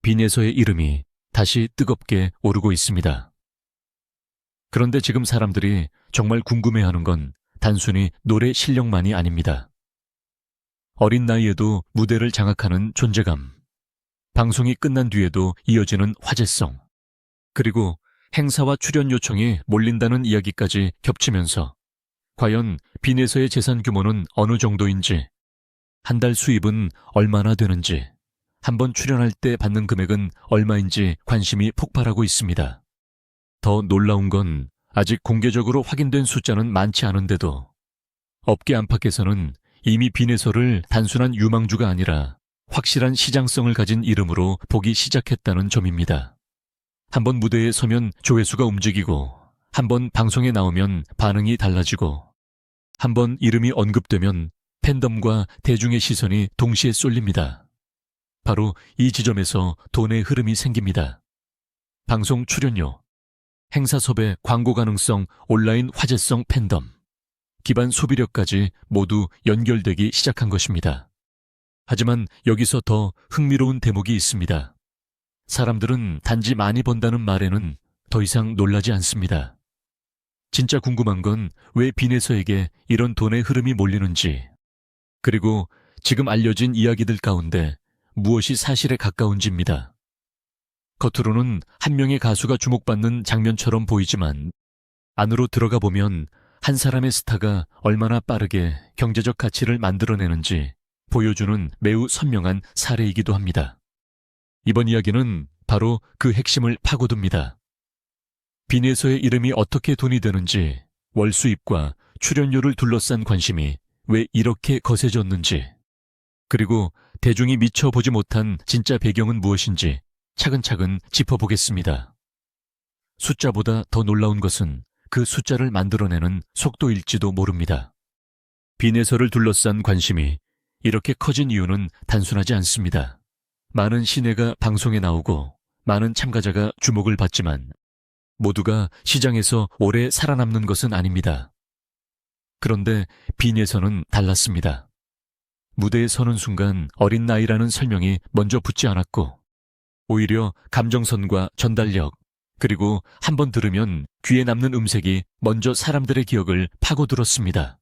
빈에서의 이름이 다시 뜨겁게 오르고 있습니다. 그런데 지금 사람들이 정말 궁금해하는 건 단순히 노래 실력만이 아닙니다. 어린 나이에도 무대를 장악하는 존재감, 방송이 끝난 뒤에도 이어지는 화제성, 그리고 행사와 출연 요청이 몰린다는 이야기까지 겹치면서 과연 빈에서의 재산 규모는 어느 정도인지, 한 달 수입은 얼마나 되는지, 한 번 출연할 때 받는 금액은 얼마인지 관심이 폭발하고 있습니다. 더 놀라운 건 아직 공개적으로 확인된 숫자는 많지 않은데도 업계 안팎에서는 이미 빈에서를 단순한 유망주가 아니라 확실한 시장성을 가진 이름으로 보기 시작했다는 점입니다. 한번 무대에 서면 조회수가 움직이고, 한번 방송에 나오면 반응이 달라지고, 한번 이름이 언급되면 팬덤과 대중의 시선이 동시에 쏠립니다. 바로 이 지점에서 돈의 흐름이 생깁니다. 방송 출연료, 행사 섭외, 광고 가능성, 온라인 화제성 팬덤, 기반 소비력까지 모두 연결되기 시작한 것입니다. 하지만 여기서 더 흥미로운 대목이 있습니다. 사람들은 단지 많이 번다는 말에는 더 이상 놀라지 않습니다. 진짜 궁금한 건 왜 빈에서에게 이런 돈의 흐름이 몰리는지, 그리고 지금 알려진 이야기들 가운데 무엇이 사실에 가까운지입니다. 겉으로는 한 명의 가수가 주목받는 장면처럼 보이지만 안으로 들어가 보면 한 사람의 스타가 얼마나 빠르게 경제적 가치를 만들어내는지 보여주는 매우 선명한 사례이기도 합니다. 이번 이야기는 바로 그 핵심을 파고듭니다. 빈에서의 이름이 어떻게 돈이 되는지, 월 수입과 출연료를 둘러싼 관심이 왜 이렇게 거세졌는지, 그리고 대중이 미처 보지 못한 진짜 배경은 무엇인지 차근차근 짚어보겠습니다. 숫자보다 더 놀라운 것은 그 숫자를 만들어내는 속도일지도 모릅니다. 빈에서를 둘러싼 관심이 이렇게 커진 이유는 단순하지 않습니다. 많은 신예가 방송에 나오고 많은 참가자가 주목을 받지만 모두가 시장에서 오래 살아남는 것은 아닙니다. 그런데 빈에서는 달랐습니다. 무대에 서는 순간 어린 나이라는 설명이 먼저 붙지 않았고, 오히려 감정선과 전달력, 그리고 한번 들으면 귀에 남는 음색이 먼저 사람들의 기억을 파고들었습니다.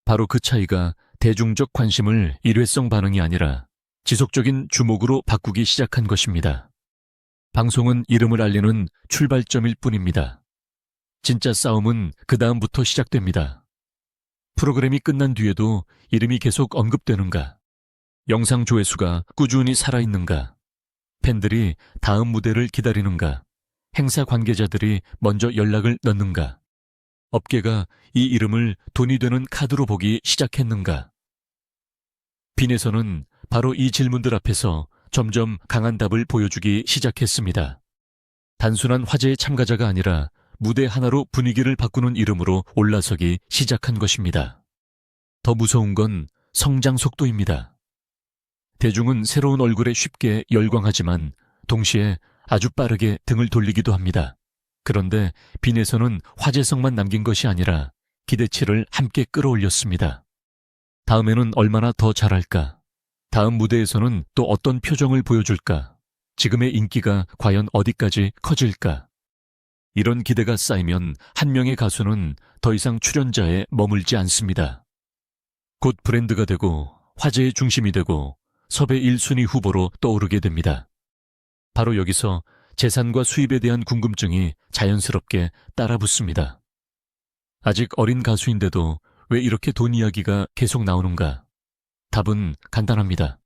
바로 그 차이가 대중적 관심을 일회성 반응이 아니라 지속적인 주목으로 바꾸기 시작한 것입니다. 방송은 이름을 알리는 출발점일 뿐입니다. 진짜 싸움은 그 다음부터 시작됩니다. 프로그램이 끝난 뒤에도 이름이 계속 언급되는가? 영상 조회수가 꾸준히 살아있는가? 팬들이 다음 무대를 기다리는가? 행사 관계자들이 먼저 연락을 넣는가? 업계가 이 이름을 돈이 되는 카드로 보기 시작했는가? 빈에서는 바로 이 질문들 앞에서 점점 강한 답을 보여주기 시작했습니다. 단순한 화제의 참가자가 아니라 무대 하나로 분위기를 바꾸는 이름으로 올라서기 시작한 것입니다. 더 무서운 건 성장 속도입니다. 대중은 새로운 얼굴에 쉽게 열광하지만 동시에 아주 빠르게 등을 돌리기도 합니다. 그런데 빈에서는 화제성만 남긴 것이 아니라 기대치를 함께 끌어올렸습니다. 다음에는 얼마나 더 잘할까? 다음 무대에서는 또 어떤 표정을 보여줄까? 지금의 인기가 과연 어디까지 커질까? 이런 기대가 쌓이면 한 명의 가수는 더 이상 출연자에 머물지 않습니다. 곧 브랜드가 되고 화제의 중심이 되고 섭외 1순위 후보로 떠오르게 됩니다. 바로 여기서 재산과 수입에 대한 궁금증이 자연스럽게 따라붙습니다. 아직 어린 가수인데도 왜 이렇게 돈 이야기가 계속 나오는가? 답은 간단합니다.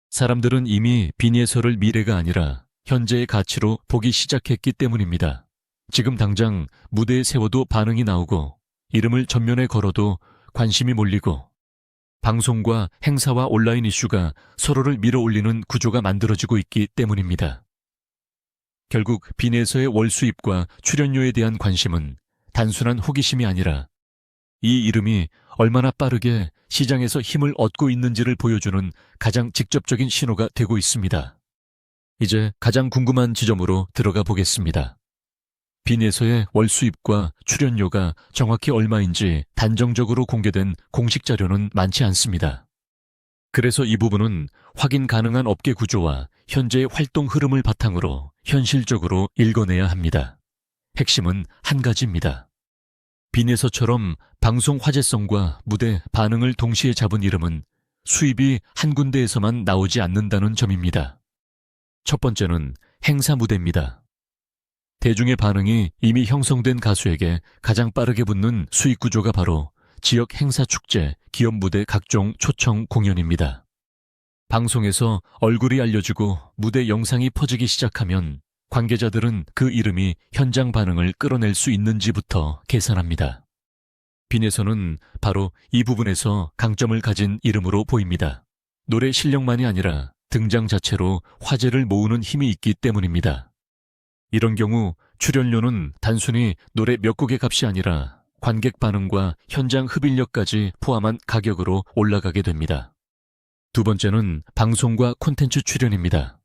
사람들은 이미 빈에서를 미래가 아니라 현재의 가치로 보기 시작했기 때문입니다. 지금 당장 무대에 세워도 반응이 나오고 이름을 전면에 걸어도 관심이 몰리고 방송과 행사와 온라인 이슈가 서로를 밀어올리는 구조가 만들어지고 있기 때문입니다. 결국 빈에서의 월 수입과 출연료에 대한 관심은 단순한 호기심이 아니라 이 이름이 얼마나 빠르게 시장에서 힘을 얻고 있는지를 보여주는 가장 직접적인 신호가 되고 있습니다. 이제 가장 궁금한 지점으로 들어가 보겠습니다. 빈에서의 월 수입과 출연료가 정확히 얼마인지 단정적으로 공개된 공식 자료는 많지 않습니다. 그래서 이 부분은 확인 가능한 업계 구조와 현재의 활동 흐름을 바탕으로 현실적으로 읽어내야 합니다. 핵심은 한 가지입니다. 빈에서처럼 방송 화제성과 무대 반응을 동시에 잡은 이름은 수입이 한 군데에서만 나오지 않는다는 점입니다. 첫 번째는 행사 무대입니다. 대중의 반응이 이미 형성된 가수에게 가장 빠르게 붙는 수익 구조가 바로 지역 행사 축제, 기업 무대 각종 초청 공연입니다. 방송에서 얼굴이 알려지고 무대 영상이 퍼지기 시작하면 관계자들은 그 이름이 현장 반응을 끌어낼 수 있는지부터 계산합니다. 빈에서는 바로 이 부분에서 강점을 가진 이름으로 보입니다. 노래 실력만이 아니라 등장 자체로 화제를 모으는 힘이 있기 때문입니다. 이런 경우 출연료는 단순히 노래 몇 곡의 값이 아니라 관객 반응과 현장 흡인력까지 포함한 가격으로 올라가게 됩니다. 두 번째는 방송과 콘텐츠 출연입니다.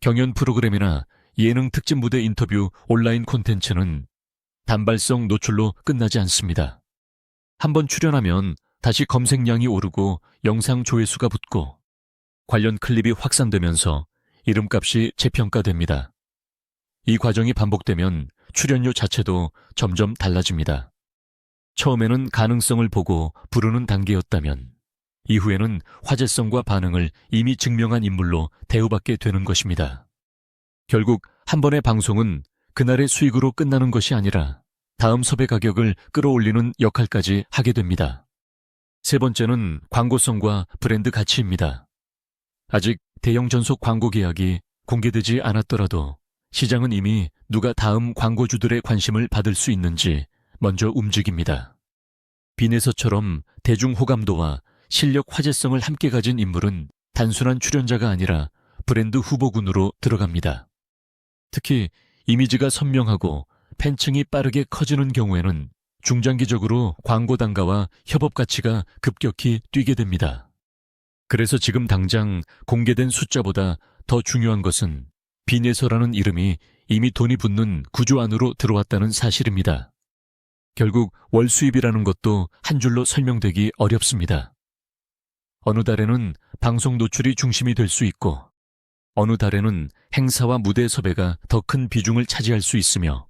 경연 프로그램이나 예능 특집 무대 인터뷰 온라인 콘텐츠는 단발성 노출로 끝나지 않습니다. 한번 출연하면 다시 검색량이 오르고 영상 조회수가 붙고 관련 클립이 확산되면서 이름값이 재평가됩니다. 이 과정이 반복되면 출연료 자체도 점점 달라집니다. 처음에는 가능성을 보고 부르는 단계였다면 이후에는 화제성과 반응을 이미 증명한 인물로 대우받게 되는 것입니다. 결국 한 번의 방송은 그날의 수익으로 끝나는 것이 아니라 다음 섭외 가격을 끌어올리는 역할까지 하게 됩니다. 세 번째는 광고성과 브랜드 가치입니다. 아직 대형 전속 광고 계약이 공개되지 않았더라도 시장은 이미 누가 다음 광고주들의 관심을 받을 수 있는지 먼저 움직입니다. 빈에서처럼 대중 호감도와 실력 화제성을 함께 가진 인물은 단순한 출연자가 아니라 브랜드 후보군으로 들어갑니다. 특히 이미지가 선명하고 팬층이 빠르게 커지는 경우에는 중장기적으로 광고 단가와 협업 가치가 급격히 뛰게 됩니다. 그래서 지금 당장 공개된 숫자보다 더 중요한 것은 빈에서라는 이름이 이미 돈이 붙는 구조 안으로 들어왔다는 사실입니다. 결국 월 수입이라는 것도 한 줄로 설명되기 어렵습니다. 어느 달에는 방송 노출이 중심이 될 수 있고 어느 달에는 행사와 무대 섭외가 더 큰 비중을 차지할 수 있으며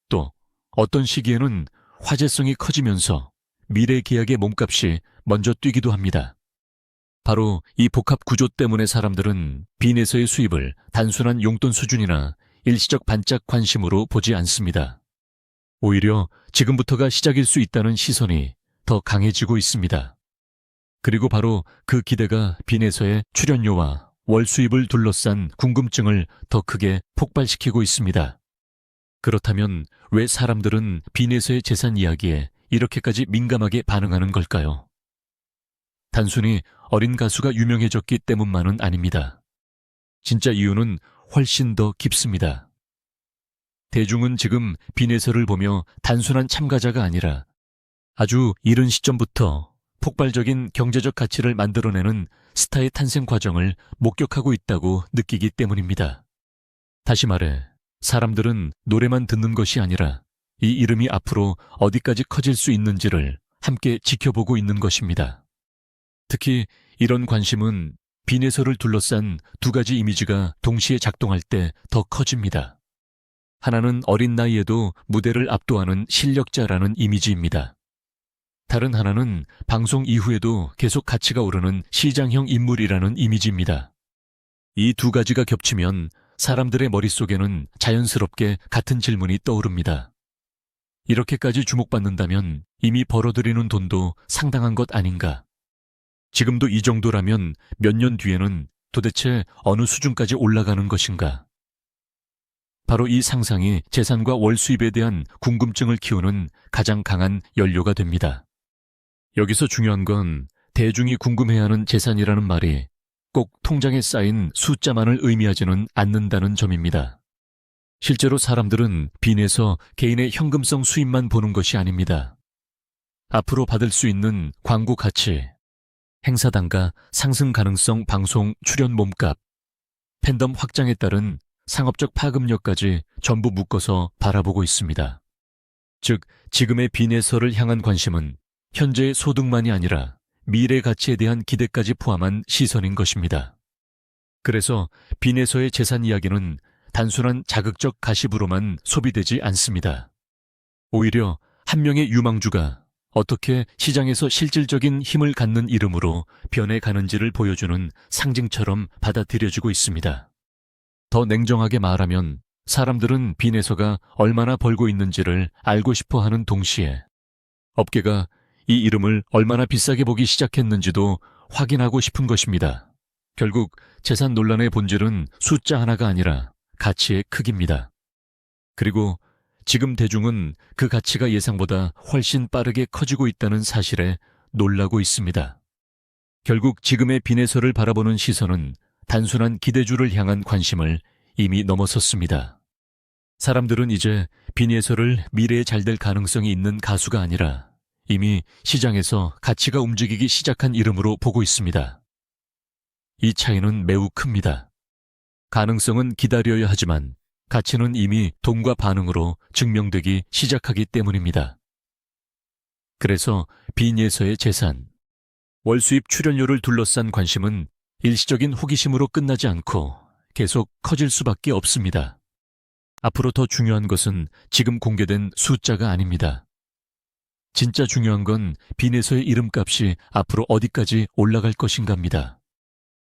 또 어떤 시기에는 화제성이 커지면서 미래 계약의 몸값이 먼저 뛰기도 합니다. 바로 이 복합 구조 때문에 사람들은 빈에서의 수입을 단순한 용돈 수준이나 일시적 반짝 관심으로 보지 않습니다. 오히려 지금부터가 시작일 수 있다는 시선이 더 강해지고 있습니다. 그리고 바로 그 기대가 빈에서의 출연료와 월 수입을 둘러싼 궁금증을 더 크게 폭발시키고 있습니다. 그렇다면 왜 사람들은 빈에서의 재산 이야기에 이렇게까지 민감하게 반응하는 걸까요? 단순히 어린 가수가 유명해졌기 때문만은 아닙니다. 진짜 이유는 훨씬 더 깊습니다. 대중은 지금 빈에서를 보며 단순한 참가자가 아니라 아주 이른 시점부터 폭발적인 경제적 가치를 만들어내는 스타의 탄생 과정을 목격하고 있다고 느끼기 때문입니다. 다시 말해, 사람들은 노래만 듣는 것이 아니라 이 이름이 앞으로 어디까지 커질 수 있는지를 함께 지켜보고 있는 것입니다. 특히 이런 관심은 빈에서를 둘러싼 두 가지 이미지가 동시에 작동할 때 더 커집니다. 하나는 어린 나이에도 무대를 압도하는 실력자라는 이미지입니다. 다른 하나는 방송 이후에도 계속 가치가 오르는 시장형 인물이라는 이미지입니다. 이 두 가지가 겹치면 사람들의 머릿속에는 자연스럽게 같은 질문이 떠오릅니다. 이렇게까지 주목받는다면 이미 벌어들이는 돈도 상당한 것 아닌가? 지금도 이 정도라면 몇 년 뒤에는 도대체 어느 수준까지 올라가는 것인가? 바로 이 상상이 재산과 월 수입에 대한 궁금증을 키우는 가장 강한 연료가 됩니다. 여기서 중요한 건 대중이 궁금해하는 재산이라는 말이 꼭 통장에 쌓인 숫자만을 의미하지는 않는다는 점입니다. 실제로 사람들은 빈에서 개인의 현금성 수입만 보는 것이 아닙니다. 앞으로 받을 수 있는 광고 가치, 행사 단가, 상승 가능성 방송 출연 몸값, 팬덤 확장에 따른 상업적 파급력까지 전부 묶어서 바라보고 있습니다. 즉, 지금의 빈에서를 향한 관심은 현재의 소득만이 아니라 미래 가치에 대한 기대까지 포함한 시선인 것입니다. 그래서 빈에서의 재산 이야기는 단순한 자극적 가십으로만 소비되지 않습니다. 오히려 한 명의 유망주가 어떻게 시장에서 실질적인 힘을 갖는 이름으로 변해가는지를 보여주는 상징처럼 받아들여지고 있습니다. 더 냉정하게 말하면 사람들은 빈에서가 얼마나 벌고 있는지를 알고 싶어 하는 동시에 업계가 이 이름을 얼마나 비싸게 보기 시작했는지도 확인하고 싶은 것입니다. 결국 재산 논란의 본질은 숫자 하나가 아니라 가치의 크기입니다. 그리고 지금 대중은 그 가치가 예상보다 훨씬 빠르게 커지고 있다는 사실에 놀라고 있습니다. 결국 지금의 빈에서를 바라보는 시선은 단순한 기대주를 향한 관심을 이미 넘어섰습니다. 사람들은 이제 빈에서를 미래에 잘 될 가능성이 있는 가수가 아니라 이미 시장에서 가치가 움직이기 시작한 이름으로 보고 있습니다. 이 차이는 매우 큽니다. 가능성은 기다려야 하지만 가치는 이미 돈과 반응으로 증명되기 시작하기 때문입니다. 그래서 빈에서의 재산, 월수입 출연료를 둘러싼 관심은 일시적인 호기심으로 끝나지 않고 계속 커질 수밖에 없습니다. 앞으로 더 중요한 것은 지금 공개된 숫자가 아닙니다. 진짜 중요한 건 빈에서의 이름값이 앞으로 어디까지 올라갈 것인가입니다.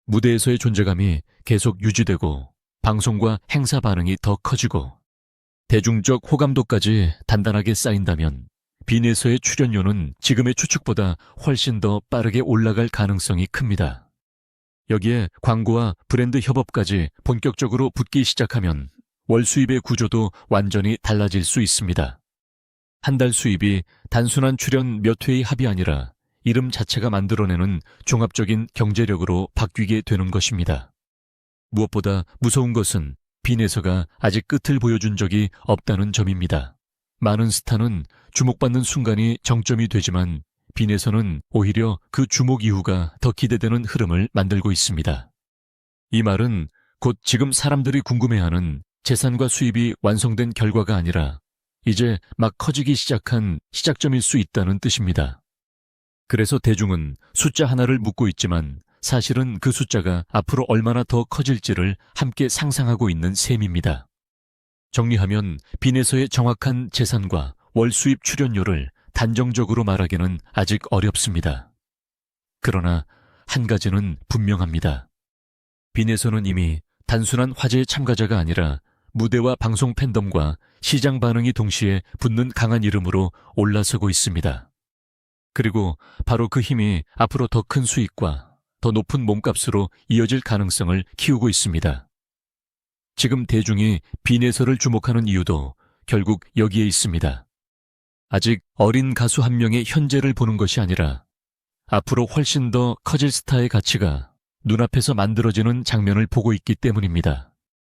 무대에서의 존재감이 계속 유지되고 방송과 행사 반응이 더 커지고 대중적 호감도까지 단단하게 쌓인다면 빈에서의 출연료는 지금의 추측보다 훨씬 더 빠르게 올라갈 가능성이 큽니다. 여기에 광고와 브랜드 협업까지 본격적으로 붙기 시작하면 월 수입의 구조도 완전히 달라질 수 있습니다. 한 달 수입이 단순한 출연 몇 회의 합이 아니라 이름 자체가 만들어내는 종합적인 경제력으로 바뀌게 되는 것입니다. 무엇보다 무서운 것은 빈에서가 아직 끝을 보여준 적이 없다는 점입니다. 많은 스타는 주목받는 순간이 정점이 되지만 빈에서는 오히려 그 주목 이후가 더 기대되는 흐름을 만들고 있습니다. 이 말은 곧 지금 사람들이 궁금해하는 재산과 수입이 완성된 결과가 아니라 이제 막 커지기 시작한 시작점일 수 있다는 뜻입니다. 그래서 대중은 숫자 하나를 묻고 있지만 사실은 그 숫자가 앞으로 얼마나 더 커질지를 함께 상상하고 있는 셈입니다. 정리하면 빈에서의 정확한 재산과 월 수입 출연료를 단정적으로 말하기는 아직 어렵습니다. 그러나 한 가지는 분명합니다. 빈에서는 이미 단순한 화제의 참가자가 아니라 무대와 방송 팬덤과 시장 반응이 동시에 붙는 강한 이름으로 올라서고 있습니다. 그리고 바로 그 힘이 앞으로 더 큰 수익과 더 높은 몸값으로 이어질 가능성을 키우고 있습니다. 지금 대중이 빈에서를 주목하는 이유도 결국 여기에 있습니다. 아직 어린 가수 한 명의 현재를 보는 것이 아니라 앞으로 훨씬 더 커질 스타의 가치가 눈앞에서 만들어지는 장면을 보고 있기 때문입니다.